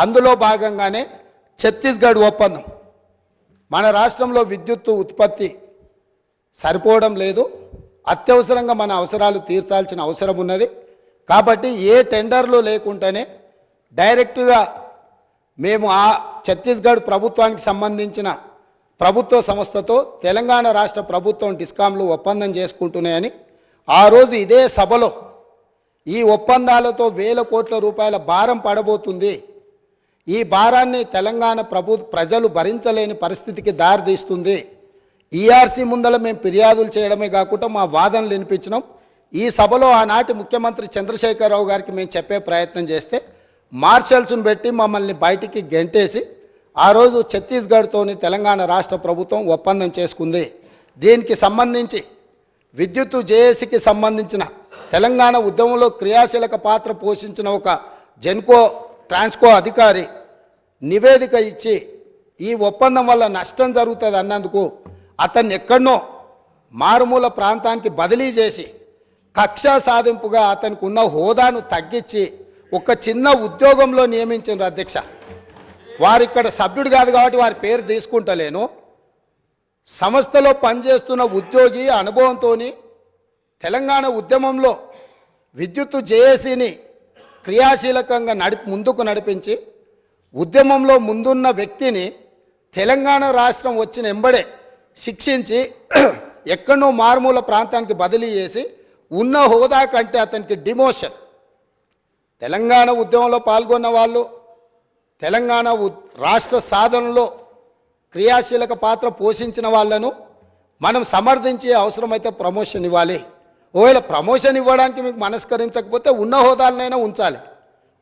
అందులో భాగంగానే ఛత్తీస్గఢ్ ఒప్పందం. మన రాష్ట్రంలో విద్యుత్తు ఉత్పత్తి సరిపోవడం లేదు, అత్యవసరంగా మన అవసరాలు తీర్చాల్సిన అవసరం ఉన్నది. కాబట్టి ఏ టెండర్లు లేకుండానే డైరెక్ట్గా మేము ఆ ఛత్తీస్గఢ్ ప్రభుత్వానికి సంబంధించిన ప్రభుత్వ సంస్థతో తెలంగాణ రాష్ట్ర ప్రభుత్వం డిస్కామ్లు ఒప్పందం చేసుకుంటున్నాయని ఆ రోజు ఇదే సభలో ఈ ఒప్పందాలతో వేల కోట్ల రూపాయల భారం పడబోతుంది, ఈ భారాన్ని తెలంగాణ ప్రజలు భరించలేని పరిస్థితికి దారితీస్తుంది, ఈఆర్సీ ముందల మేము ఫిర్యాదులు చేయడమే కాకుండా మా వాదనలు వినిపించినాం. ఈ సభలో ఆనాటి ముఖ్యమంత్రి చంద్రశేఖరరావు గారికి మేము చెప్పే ప్రయత్నం చేస్తే మార్షల్స్ను పెట్టి మమ్మల్ని బయటికి గెంటేసి ఆ రోజు ఛత్తీస్గఢ్తోని తెలంగాణ రాష్ట్ర ప్రభుత్వం ఒప్పందం చేసుకుంది. దీనికి సంబంధించి విద్యుత్తు జేఏసీకి సంబంధించిన తెలంగాణ ఉద్యమంలో క్రియాశీలక పాత్ర పోషించిన ఒక జెన్కో ట్రాన్స్కో అధికారి నివేదిక ఇచ్చి ఈ ఒప్పందం వల్ల నష్టం జరుగుతుంది అన్నందుకు అతన్ని ఎక్కడనో మారుమూల ప్రాంతానికి బదిలీ చేసి కక్ష సాధింపుగా అతనికి ఉన్న హోదాను తగ్గించి ఒక చిన్న ఉద్యోగంలో నియమించారు అధ్యక్ష. వారు ఇక్కడ సభ్యుడు కాదు కాబట్టి వారి పేరు తీసుకుంటలేను. సంస్థలో పనిచేస్తున్న ఉద్యోగి అనుభవంతో తెలంగాణ ఉద్యమంలో విద్యుత్తు జేఏసీని క్రియాశీలకంగా ముందుకు నడిపించి ఉద్యమంలో ముందున్న వ్యక్తిని తెలంగాణ రాష్ట్రం వచ్చిన ఎంబడే శిక్షించి ఎక్కడో మారుమూల ప్రాంతానికి బదిలీ చేసి ఉన్న హోదా కంటే అతనికి డిమోషన్. తెలంగాణ ఉద్యమంలో పాల్గొన్న వాళ్ళు తెలంగాణ రాష్ట్ర సాధనలో క్రియాశీలక పాత్ర పోషించిన వాళ్ళను మనం సమర్థించే అవసరమైతే ప్రమోషన్ ఇవ్వాలి. ఒకవేళ ప్రమోషన్ ఇవ్వడానికి మీకు మనస్కరించకపోతే ఉన్న హోదాలనైనా ఉంచాలి.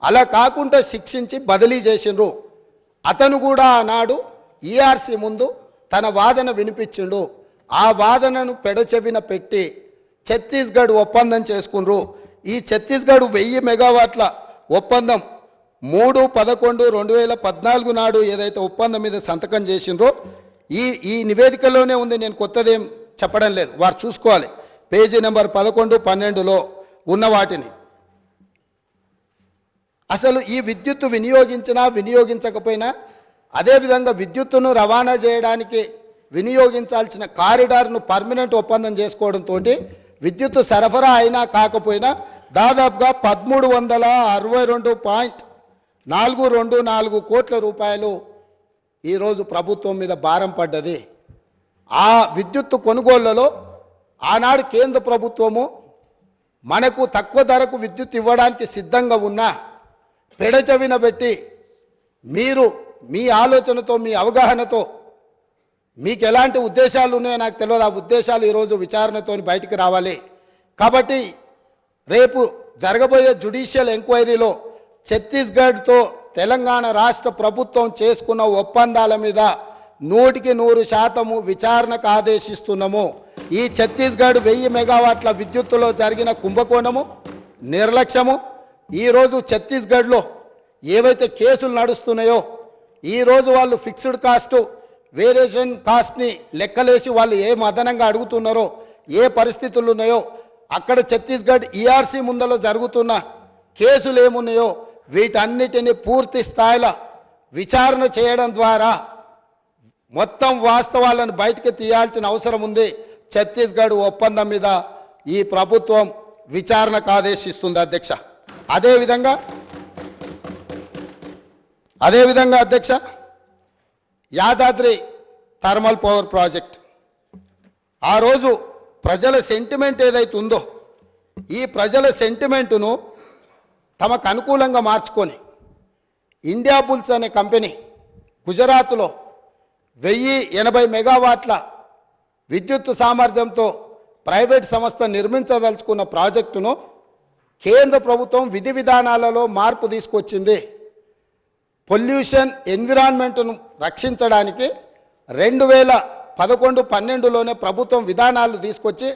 అలా కాకుండా శిక్షించి బదిలీ చేసిండ్రు. అతను కూడా ఆనాడు ఈఆర్సీ ముందు తన వాదన వినిపించిండు. ఆ వాదనను పెడచెవిన పెట్టి ఛత్తీస్గఢ్ ఒప్పందం చేసుకున్నారు. ఈ ఛత్తీస్గఢ్ 1000 మెగావాట్ల ఒప్పందం 3/11/2014 నాడు ఏదైతే ఒప్పందం మీద సంతకం చేసిండ్రో ఈ నివేదికలోనే ఉంది, నేను కొత్తదేం చెప్పడం లేదు, వారు చూసుకోవాలి. పేజీ నెంబర్ 11, 12లో ఉన్న వాటిని అసలు ఈ విద్యుత్తు వినియోగించినా వినియోగించకపోయినా అదేవిధంగా విద్యుత్తును రవాణా చేయడానికి వినియోగించాల్సిన కారిడార్ను పర్మనెంట్ ఒప్పందం చేసుకోవడంతో విద్యుత్తు సరఫరా అయినా కాకపోయినా దాదాపుగా 1362.424 కోట్ల రూపాయలు ఈరోజు ప్రభుత్వం మీద భారం పడ్డది. ఆ విద్యుత్తు కొనుగోళ్లలో ఆనాడు కేంద్ర ప్రభుత్వము మనకు తక్కువ ధరకు విద్యుత్ ఇవ్వడానికి సిద్ధంగా ఉన్నా పెడచెవిన పెట్టి మీరు మీ ఆలోచనతో మీ అవగాహనతో మీకు ఎలాంటి ఉద్దేశాలు ఉన్నాయో నాకు తెలియదు, ఆ ఉద్దేశాలు ఈరోజు విచారణతో బయటికి రావాలి. కాబట్టి రేపు జరగబోయే జ్యుడిషియల్ ఎంక్వైరీలో ఛత్తీస్గఢ్తో తెలంగాణ రాష్ట్ర ప్రభుత్వం చేసుకున్న ఒప్పందాల మీద 100% విచారణకు ఆదేశిస్తున్నాము. ఈ ఛత్తీస్గఢ్ 1000 మెగావాట్ల విద్యుత్తులో జరిగిన కుంభకోణము, నిర్లక్ష్యము, ఈరోజు ఛత్తీస్గఢ్లో ఏవైతే కేసులు నడుస్తున్నాయో ఈరోజు వాళ్ళు ఫిక్స్డ్ కాస్ట్ వేరియేషన్ కాస్ట్ని లెక్కలేసి వాళ్ళు ఏ అదనంగా అడుగుతున్నారో ఏ పరిస్థితులు ఉన్నాయో అక్కడ ఛత్తీస్గఢ్ ఈఆర్సీ ముందలో జరుగుతున్న కేసులు ఏమున్నాయో వీటన్నిటిని పూర్తి స్థాయిలో విచారణ చేయడం ద్వారా మొత్తం వాస్తవాలను బయటకు తీయాల్సిన అవసరం ఉంది. ఛత్తీస్గఢ్ ఒప్పందం మీద ఈ ప్రభుత్వం విచారణకు ఆదేశిస్తుంది అధ్యక్ష. అదేవిధంగా అధ్యక్ష, యాదాద్రి థర్మల్ పవర్ ప్రాజెక్ట్ ఆ రోజు ప్రజల సెంటిమెంట్ ఏదైతే ఉందో ఈ ప్రజల సెంటిమెంటును తమకు అనుకూలంగా మార్చుకొని ఇండియా బుల్స్ అనే కంపెనీ గుజరాత్లో 1080 మెగావాట్ల విద్యుత్ సామర్థ్యంతో ప్రైవేట్ సంస్థ నిర్మించదలుచుకున్న ప్రాజెక్టును కేంద్ర ప్రభుత్వం విధి విధానాలలో మార్పు తీసుకొచ్చింది. పొల్యూషన్ ఎన్విరాన్మెంట్ను రక్షించడానికి 2011-12లోనే ప్రభుత్వం విధానాలు తీసుకొచ్చి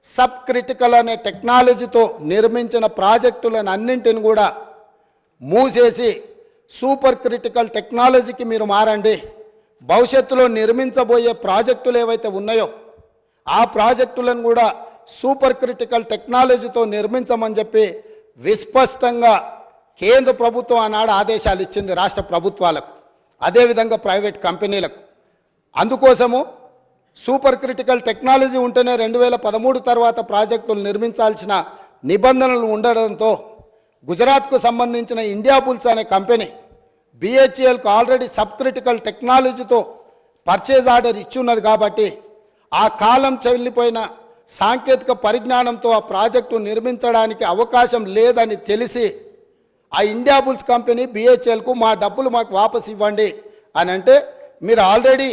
సబ్ క్రిటికల్ అనే టెక్నాలజీతో నిర్మించిన ప్రాజెక్టులను అన్నింటిని కూడా మూసేసి సూపర్ క్రిటికల్ టెక్నాలజీకి మీరు మారండి, భవిష్యత్తులో నిర్మించబోయే ప్రాజెక్టులు ఏవైతే ఉన్నాయో ఆ ప్రాజెక్టులను కూడా సూపర్ క్రిటికల్ టెక్నాలజీతో నిర్మించమని చెప్పి విస్పష్టంగా కేంద్ర ప్రభుత్వం ఆనాడు ఆదేశాలు ఇచ్చింది రాష్ట్ర ప్రభుత్వాలకు, అదేవిధంగా ప్రైవేట్ కంపెనీలకు. అందుకోసము సూపర్ క్రిటికల్ టెక్నాలజీ ఉంటేనే 2013 తర్వాత ప్రాజెక్టులు నిర్మించాల్సిన నిబంధనలు ఉండడంతో గుజరాత్కు సంబంధించిన ఇండియా బుల్స్ అనే కంపెనీ BHELకు ఆల్రెడీ సబ్ క్రిటికల్ టెక్నాలజీతో పర్చేజ్ ఆర్డర్ ఇచ్చున్నది కాబట్టి ఆ కాలం చెల్లిపోయిన సాంకేతిక పరిజ్ఞానంతో ఆ ప్రాజెక్టు నిర్మించడానికి అవకాశం లేదని తెలిసి ఆ ఇండియా బుల్స్ కంపెనీ BHELకు మా డబ్బులు మాకు వాపసు ఇవ్వండి అని అంటే, మీరు ఆల్రెడీ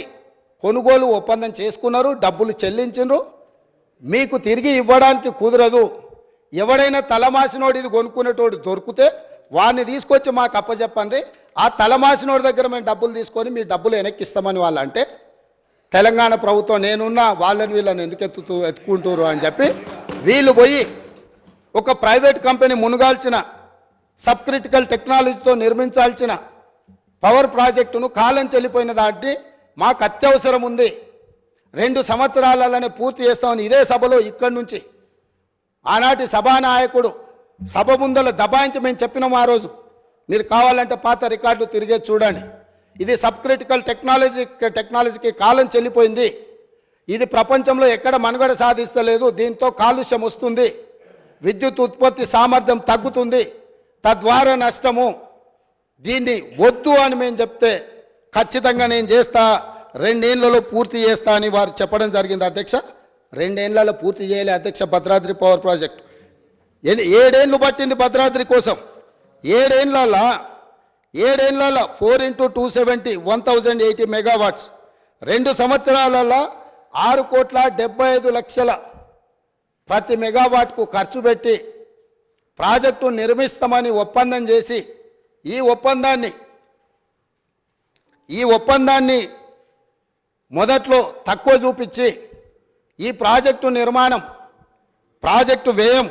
కొనుగోలు ఒప్పందం చేసుకున్నారు, డబ్బులు చెల్లించారు, మీకు తిరిగి ఇవ్వడానికి కుదరదు. ఎవడైనా తలమాసినోడు ఇది కొనుక్కునేటోడు దొరికితే వాడిని తీసుకొచ్చి మాకు అప్పచెప్పండి, ఆ తలమాసినోడి దగ్గర మేము డబ్బులు తీసుకొని మీ డబ్బులు వెనక్కిస్తామని వాళ్ళు అంటే, తెలంగాణ ప్రభుత్వం నేనున్నా వాళ్ళని వీళ్ళని ఎందుకు ఎత్తుకుంటారు అని చెప్పి వీళ్ళు పోయి ఒక ప్రైవేట్ కంపెనీ మునుగాల్చిన సబ్ క్రిటికల్ టెక్నాలజీతో నిర్మించాల్సిన పవర్ ప్రాజెక్టును కాలం చెల్లిపోయిన దాటి మాకు అత్యవసరం ఉంది, 2 సంవత్సరాలనే పూర్తి చేస్తామని ఇదే సభలో ఇక్కడి నుంచి ఆనాటి సభానాయకుడు సభ ముందల దబాయించి మేము చెప్పినాం ఆ రోజు. మీరు కావాలంటే పాత రికార్డులు తిరిగే చూడండి. ఇది సబ్ క్రిటికల్ టెక్నాలజీకి కాలం చెల్లిపోయింది, ఇది ప్రపంచంలో ఎక్కడ మనుగడ సాధిస్తలేదు, దీంతో కాలుష్యం వస్తుంది, విద్యుత్ ఉత్పత్తి సామర్థ్యం తగ్గుతుంది, తద్వారా నష్టము, దీన్ని వద్దు అని మేము చెప్తే ఖచ్చితంగా నేను చేస్తా, 2 ఏళ్లలో పూర్తి చేస్తా అని వారు చెప్పడం జరిగింది అధ్యక్ష. 2 ఏళ్లలో పూర్తి చేయలే అధ్యక్ష భద్రాద్రి పవర్ ప్రాజెక్ట్. 7 ఏళ్ళు పట్టింది భద్రాద్రి కోసం. 7 ఏళ్ళ 4 × 270 1080 మెగావాట్స్, 2 సంవత్సరాలలో 6,75,00,000 ప్రతి మెగావాట్కు ఖర్చు పెట్టి ప్రాజెక్టు నిర్మిస్తామని ఒప్పందం చేసి ఈ ఒప్పందాన్ని మొదట్లో తక్కువ చూపించి ఈ ప్రాజెక్టు నిర్మాణం, ప్రాజెక్టు వ్యయం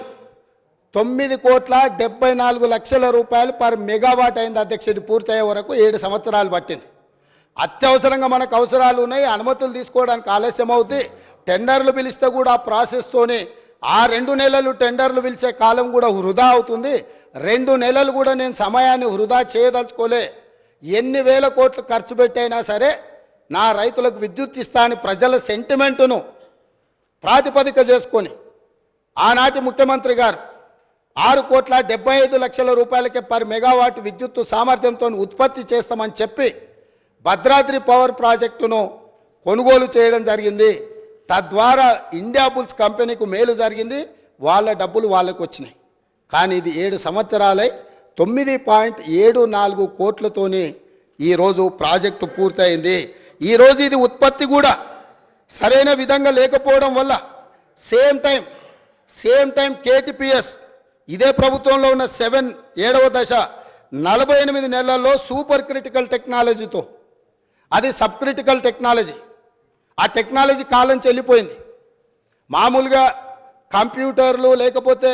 9,74,00,000 రూపాయలు పర్ మెగావాట్ అయింది అధ్యక్ష. ఇది పూర్తయ్యే వరకు 7 సంవత్సరాలు పట్టింది. అత్యవసరంగా మనకు అవసరాలు ఉన్నాయి, అనుమతులు తీసుకోవడానికి ఆలస్యం అవుతుంది, టెండర్లు పిలిస్తే కూడా ఆ ప్రాసెస్తోనే ఆ 2 నెలలు టెండర్లు పిలిచే కాలం కూడా వృధా అవుతుంది. 2 నెలలు కూడా నేను సమయాన్ని వృధా చేయదలుచుకోలే, ఎన్ని వేల కోట్లు ఖర్చు పెట్టైనా సరే నా రైతులకు విద్యుత్ ఇస్తా అని ప్రజల సెంటిమెంటును ప్రాతిపదిక చేసుకొని ఆనాటి ముఖ్యమంత్రి గారు 6,75,00,000 రూపాయలకే పర్ మెగావాట్ విద్యుత్తు సామర్థ్యంతో ఉత్పత్తి చేస్తామని చెప్పి భద్రాద్రి పవర్ ప్రాజెక్టును కొనుగోలు చేయడం జరిగింది. తద్వారా ఇండియా బుల్స్ కంపెనీకు మేలు జరిగింది, వాళ్ళ డబ్బులు వాళ్ళకు వచ్చినాయి. కానీ ఇది 7 సంవత్సరాలై 9.74 కోట్లతోనే ఈరోజు ప్రాజెక్టు పూర్తయింది. ఈరోజు ఇది ఉత్పత్తి కూడా సరైన విధంగా లేకపోవడం వల్ల సేమ్ టైం KTPS ఇదే ప్రభుత్వంలో ఉన్న 7వ దశ 48 నెలల్లో సూపర్ క్రిటికల్ టెక్నాలజీతో, అది సబ్ క్రిటికల్ టెక్నాలజీ, ఆ టెక్నాలజీ కాలం చెల్లిపోయింది. మామూలుగా కంప్యూటర్లు లేకపోతే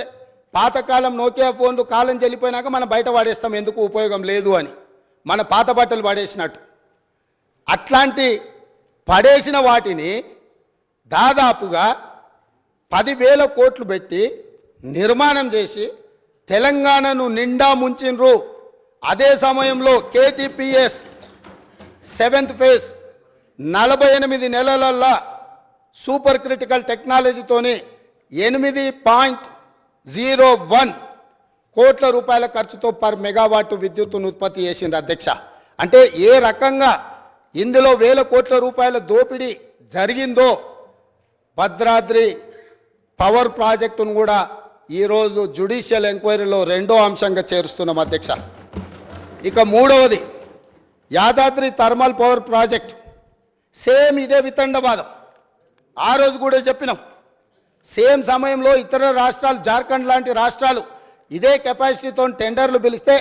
పాతకాలం నోకియా ఫోన్లు కాలం చెల్లిపోయినాక మనం బయట పడేస్తాం, ఎందుకు ఉపయోగం లేదు అని, మన పాత బట్టలు పడేసినట్టు. అట్లాంటి పడేసిన వాటిని దాదాపుగా 10,000 కోట్లు పెట్టి నిర్మాణం చేసి తెలంగాణను నిండా ముంచిన్రు. అదే సమయంలో KTPS 7th ఫేజ్ 48 నెలలల్లా సూపర్ క్రిటికల్ టెక్నాలజీతోని 8.01 కోట్ల రూపాయల ఖర్చుతో పర్ మెగావాట్ విద్యుత్తును ఉత్పత్తి చేసింది అధ్యక్ష. అంటే ఏ రకంగా ఇందులో 1,000 కోట్ల రూపాయల దోపిడీ జరిగిందో భద్రాద్రి పవర్ ప్రాజెక్టును కూడా ఈరోజు జ్యుడిషియల్ ఎంక్వైరీలో 2వ అంశంగా చేరుస్తున్నాం అధ్యక్ష. ఇక 3వది Yadadri thermal power project. Same ఇదే వితండవాదం, ఆ రోజు కూడా చెప్పినాం. సేమ్ సమయంలో ఇతర రాష్ట్రాలు, జార్ఖండ్ లాంటి రాష్ట్రాలు ఇదే కెపాసిటీతో టెండర్లు పిలిస్తే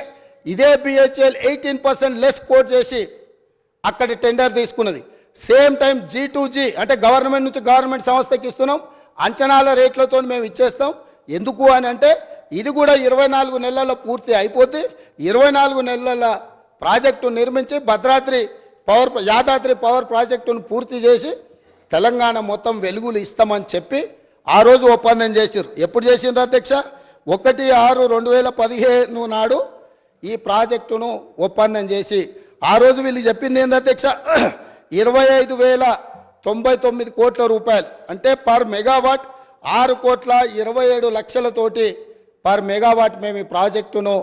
ఇదే BHEL 18% లెస్ కోట్ చేసి అక్కడి టెండర్ తీసుకున్నది. సేమ్ టైం G2G అంటే గవర్నమెంట్ నుంచి గవర్నమెంట్ సంస్థకి ఇస్తున్నాం, అంచనాల రేట్లతో మేము ఇచ్చేస్తాం. ఎందుకు అని అంటే ఇది కూడా 24 నెలల పూర్తి అయిపోతే 24 నెలల ప్రాజెక్టు నిర్మించి యాదాద్రి పవర్ ప్రాజెక్టును పూర్తి చేసి తెలంగాణ మొత్తం వెలుగులు ఇస్తామని చెప్పి ఆ రోజు ఒప్పందం చేశారు. ఎప్పుడు చేసిండ్రు అధ్యక్ష? 1/6/2015 నాడు ఈ ప్రాజెక్టును ఒప్పందం చేసి ఆ రోజు వీళ్ళు చెప్పింది ఏంది అధ్యక్ష 25,099 కోట్ల రూపాయలు అంటే పర్ మెగావాట్ 6,27,00,000తోటి పర్ మెగావాట్ మేము ఈ ప్రాజెక్టును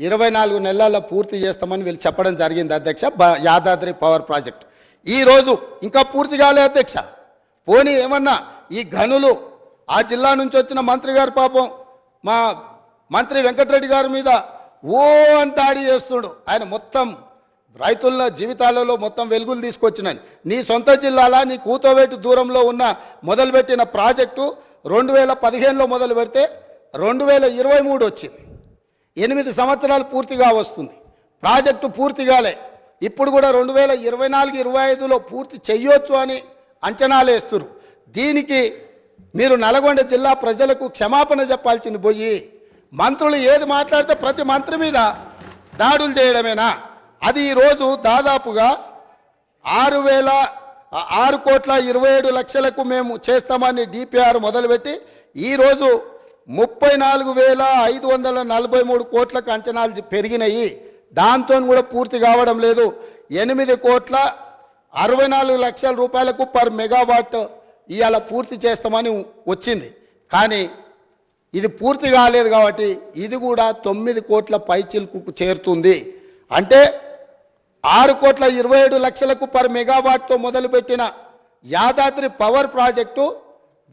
24 నెలల్లో పూర్తి చేస్తామని వీళ్ళు చెప్పడం జరిగింది అధ్యక్ష యాదాద్రి పవర్ ప్రాజెక్ట్ ఈరోజు ఇంకా పూర్తి కాలే అధ్యక్ష పోనీ ఏమన్నా ఈ గనులు ఆ జిల్లా నుంచి వచ్చిన మంత్రి గారు పాపం మా మంత్రి వెంకటరెడ్డి గారి మీద ఓ అని దాడి చేస్తుడు ఆయన మొత్తం రైతుల జీవితాలలో మొత్తం వెలుగులు తీసుకొచ్చినాయి నీ సొంత జిల్లాలా నీ కూతోవేటు దూరంలో ఉన్న మొదలుపెట్టిన ప్రాజెక్టు 2015లో మొదలు పెడితే 2023 వచ్చింది 8 సంవత్సరాలు పూర్తిగా వస్తుంది ప్రాజెక్టు పూర్తి కాలే ఇప్పుడు కూడా 2024-25లో పూర్తి చెయ్యొచ్చు అని అంచనాలు వేస్తున్నారు దీనికి మీరు నల్గొండ జిల్లా ప్రజలకు క్షమాపణ చెప్పాల్సింది పోయి మంత్రులు ఏది మాట్లాడితే ప్రతి మంత్రి మీద దాడులు చేయడమేనా అది ఈరోజు దాదాపుగా 6,27,00,000కు మేము చేస్తామని డిపిఆర్ మొదలుపెట్టి ఈరోజు 34,543 కోట్లకు అంచనాలు పెరిగినాయి దాంతో కూడా పూర్తి కావడం లేదు 8,64,00,000 రూపాయలకు పర్ మెగావాట్ ఇవాళ పూర్తి చేస్తామని వచ్చింది కానీ ఇది పూర్తి కాలేదు కాబట్టి ఇది కూడా 9 కోట్ల పైచిల్కు చేరుతుంది అంటే 6,27,00,000కు పర్ మెగావాట్తో మొదలుపెట్టిన యాదాద్రి పవర్ ప్రాజెక్టు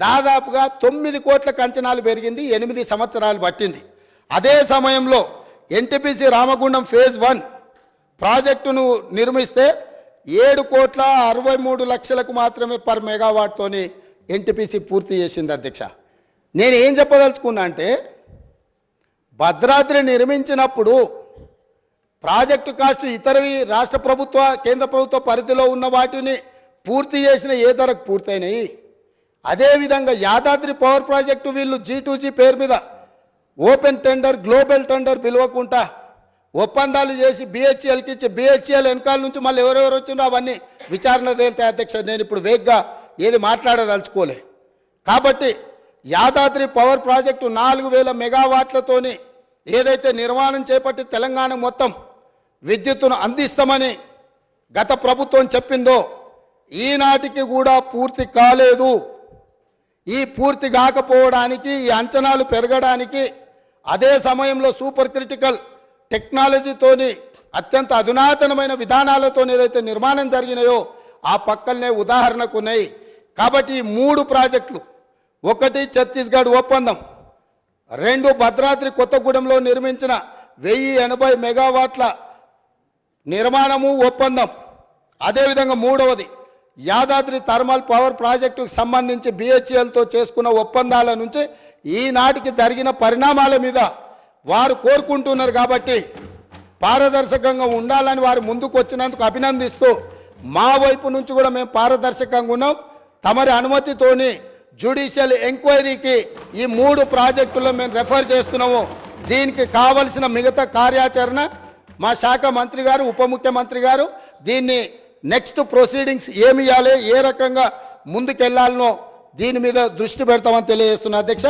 దాదాపుగా 9 కోట్లకు అంచనాలు పెరిగింది 8 సంవత్సరాలు పట్టింది అదే సమయంలో ఎన్టీపీసీ రామగుండం ఫేజ్ 1 ప్రాజెక్టును నిర్మిస్తే 7,63,00,000కు మాత్రమే పర్ మెగావాట్తోని ఎన్టీపీసీ పూర్తి చేసింది అధ్యక్ష నేను ఏం చెప్పదలుచుకున్నా అంటే భద్రాద్రి నిర్మించినప్పుడు ప్రాజెక్టు కాస్ట్ ఇతరవి రాష్ట్ర ప్రభుత్వ కేంద్ర ప్రభుత్వ పరిధిలో ఉన్న వాటిని పూర్తి చేసిన ఏ ధరకు పూర్తయినాయి అదేవిధంగా యాదాద్రి పవర్ ప్రాజెక్టు వీళ్ళు G2G పేరు మీద ఓపెన్ టెండర్ గ్లోబల్ టెండర్ పిలవకుండా ఒప్పందాలు చేసి BHELకి ఇచ్చి BHEL వెనకాల నుంచి మళ్ళీ ఎవరెవరు వచ్చిందో అవన్నీ విచారణ తేలితే అధ్యక్ష నేను ఇప్పుడు వేగ్గా ఏది మాట్లాడదలుచుకోలే కాబట్టి యాదాద్రి పవర్ ప్రాజెక్టు 4,000 మెగావాట్లతోని ఏదైతే నిర్మాణం చేపట్టి తెలంగాణ మొత్తం విద్యుత్తును అందిస్తామని గత ప్రభుత్వం చెప్పిందో ఈనాటికి కూడా పూర్తి కాలేదు ఈ పూర్తి కాకపోవడానికి ఈ అంచనాలు పెరగడానికి అదే సమయంలో సూపర్ క్రిటికల్ టెక్నాలజీతోని అత్యంత అధునాతనమైన విధానాలతో ఏదైతే నిర్మాణం జరిగినాయో ఆ పక్కనే ఉదాహరణకు ఉన్నాయి కాబట్టి ఈ 3 ప్రాజెక్టులు ఒకటి ఛత్తీస్గఢ్ ఒప్పందం 2 భద్రాద్రి కొత్తగూడెంలో నిర్మించిన 1,080 మెగావాట్ల నిర్మాణము ఒప్పందం అదేవిధంగా మూడవది యాదాద్రి థర్మల్ పవర్ ప్రాజెక్టుకు సంబంధించి BHELతో చేసుకున్న ఒప్పందాల నుంచి ఈనాటికి జరిగిన పరిణామాల మీద వారు కోరుకుంటున్నారు కాబట్టి పారదర్శకంగా ఉండాలని వారు ముందుకు వచ్చినందుకు అభినందిస్తూ మా వైపు నుంచి కూడా మేము పారదర్శకంగా ఉన్నాం తమరి అనుమతితోని జ్యుడిషియల్ ఎంక్వైరీకి ఈ 3 ప్రాజెక్టుల్లో మేము రెఫర్ చేస్తున్నాము దీనికి కావలసిన మిగతా కార్యాచరణ మా శాఖ మంత్రి గారు ఉప ముఖ్యమంత్రి గారు దీన్ని నెక్స్ట్ ప్రొసీడింగ్స్ ఏమి ఇవ్వాలి ఏ రకంగా ముందుకెళ్లాలనో దీని మీద దృష్టి పెడతామని తెలియజేస్తున్నా అధ్యక్ష